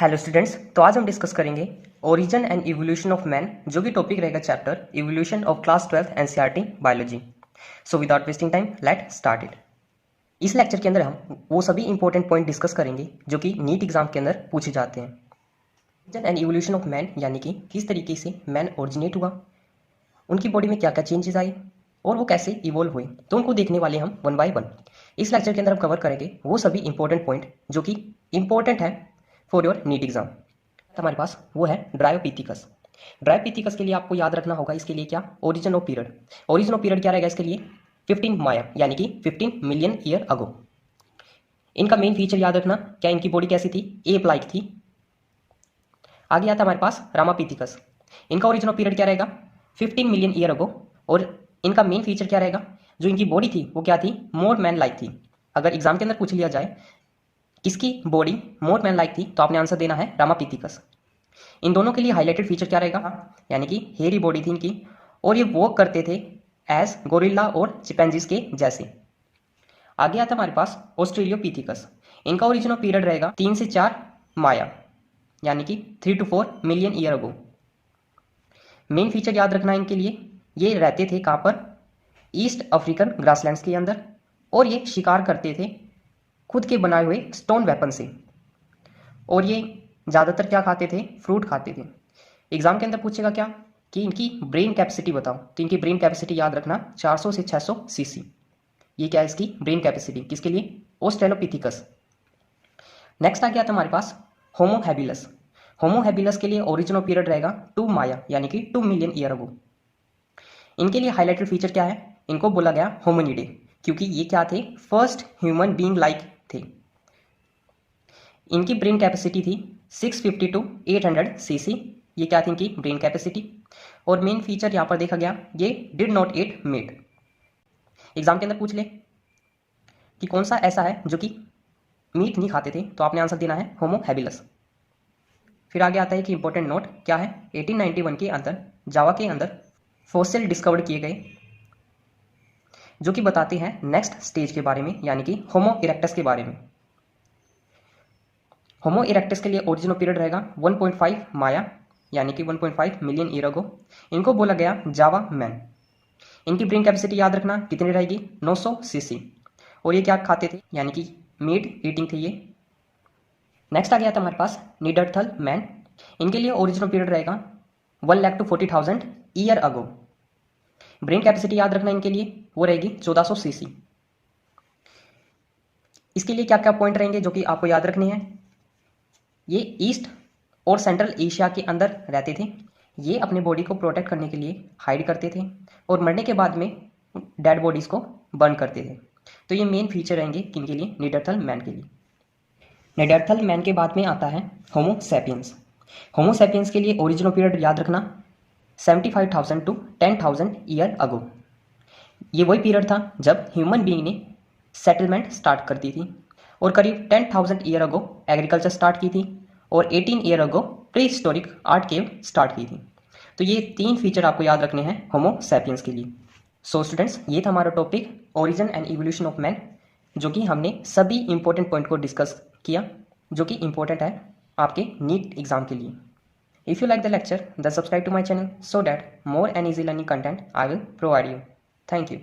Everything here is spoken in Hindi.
हेलो स्टूडेंट्स, तो आज हम डिस्कस करेंगे origin and evolution of man, जो कि टॉपिक रहेगा chapter evolution of class 12 NCERT biology. So without wasting time let start it. इस लेक्चर के अंदर हम वो सभी इंपॉर्टेंट पॉइंट डिस्कस करेंगे जो कि नीट एग्जाम के अंदर पूछे जाते हैं। Origin and evolution of man यानी कि किस तरीके से मैन ओरिजिनेट हुआ, उनकी बॉडी में क्या क्या चेंजेस आए और वो कैसे इवोल्व हुए, तो उनको देखने वाले हम वन बाय वन। इस लेक्चर के अंदर हम कवर करेंगे वो सभी इंपॉर्टेंट पॉइंट जो कि इंपॉर्टेंट है फॉर योर नीट एग्जाम। हमारे पास वो है ड्रायोपिथिकस। ड्रायोपिथिकस के लिए आपको याद रखना होगा, इसके लिए क्या, origin of period. Origin of period क्या रहेगा इसके लिए, 15 माया यानी कि 15 मिलियन ईयर अगो। इनका मेन फीचर याद रखना, क्या इनकी बॉडी कैसी थी, एप लाइक थी। आगे आता हमारे पास रामापिथिकस। इनका ओरिजिन ऑफ पीरियड क्या रहेगा, 15 मिलियन ईयर अगो। और इनका मेन फीचर क्या रहेगा, जो इनकी बॉडी थी वो क्या थी, मोर मैन लाइक थी। अगर एग्जाम के अंदर पूछ लिया जाए किसकी बॉडी मोर मैन लाइक थी, तो आपने आंसर देना है रामापिथिकस। इन दोनों के लिए हाईलाइटेड फीचर क्या रहेगा, यानी कि हेयरी बॉडी थी इनकी और ये वॉक करते थे एज गोरिल्ला और चिंपैंजीज के जैसे। आगे आता हमारे पास ऑस्ट्रेलियोपिथिकस। इनका ओरिजिन ऑफ पीरियड रहेगा 3 से 4 माया यानी कि 3 to 4 million year ago. Main feature याद रखना इनके लिए, ये रहते थे कहाँ पर, ईस्ट अफ्रीकन ग्रासलैंड्स के अंदर, और ये शिकार करते थे खुद के बनाए हुए स्टोन वेपन से। और ये ज़्यादातर क्या खाते थे, फ्रूट खाते थे। एग्जाम के अंदर पूछेगा क्या कि इनकी ब्रेन कैपेसिटी बताओ, तो इनकी ब्रेन कैपेसिटी याद रखना 400 से 600 सीसी। ये क्या है इसकी ब्रेन कैपेसिटी, किसके लिए, ऑस्ट्रेलोपिथिकस। नेक्स्ट आ गया था हमारे पास होमो हैबिलस। होमो हैबिलस के लिए ओरिजिन ऑफ पीरियड रहेगा 2 माया यानी कि 2 मिलियन ईयर अगो। इनके लिए हाईलाइटेड फीचर क्या है, इनको बोला गया होमिनिडे, क्योंकि ये क्या थे, फर्स्ट ह्यूमन बीइंग लाइक थे। इनकी ब्रेन कैपेसिटी थी 650 टू 800 सीसी। ये क्या थी इनकी ब्रेन कैपेसिटी। और मेन फीचर यहाँ पर देखा गया, ये did not eat meat. Exam के अंदर पूछ ले कि कौन सा ऐसा है जो कि मीट नहीं खाते थे, तो आपने आंसर देना है होमो हैबिलस। फिर आगे आता है कि इंपॉर्टेंट नोट क्या है, 1891 के अंदर जावा के अंदर फॉसिल डिस्कवर किए गए जो कि बताते हैं नेक्स्ट स्टेज के बारे में, यानी कि होमो इरेक्टस के बारे में। होमो इरेक्टस के लिए ओरिजिन ऑफ पीरियड रहेगा 1.5 माया यानी कि 1.5 मिलियन ईयर अगो। इनको बोला गया जावा मैन। इनकी ब्रेन कैपेसिटी याद रखना कितनी रहेगी, 900 सीसी। और ये क्या खाते थे, यानी कि मीट ईटिंग थे ये। नेक्स्ट आ गया था हमारे पास नीडरथल मैन। इनके लिए ओरिजिन ऑफ पीरियड रहेगा 1,40,000 ईयर अगो। ब्रेन कैपेसिटी याद रखना इनके लिए वो रहेगी 1400 सीसी। इसके लिए क्या क्या पॉइंट रहेंगे जो कि आपको याद रखने हैं, ये ईस्ट और सेंट्रल एशिया के अंदर रहते थे। ये अपने बॉडी को प्रोटेक्ट करने के लिए हाइड करते थे और मरने के बाद में डेड बॉडीज को बर्न करते थे। तो ये मेन फीचर रहेंगे किनके लिए, नीडरथल मैन के लिए। नीडरथल मैन के बाद में आता है होमो सैपियंस। होमो सैपियंस के लिए ओरिजिन ऑफ पीरियड याद रखना 75,000 टू 10,000 ईयर अगो। ये वही पीरियड था जब ह्यूमन बीइंग ने सेटलमेंट स्टार्ट कर दी थी और करीब 10,000 ईयर अगो एग्रीकल्चर स्टार्ट की थी और 18 year ago prehistoric art cave start की थी। तो ये 3 फीचर आपको याद रखने हैं होमो सैपियंस के लिए। सो स्टूडेंट्स, ये था हमारा topic origin and evolution of man, जो कि हमने सभी इंपॉर्टेंट पॉइंट को डिस्कस किया जो कि इंपॉर्टेंट है आपके नीट एग्जाम के लिए। If you like the lecture then subscribe to my channel so that more and easy learning content I will provide you. Thank you.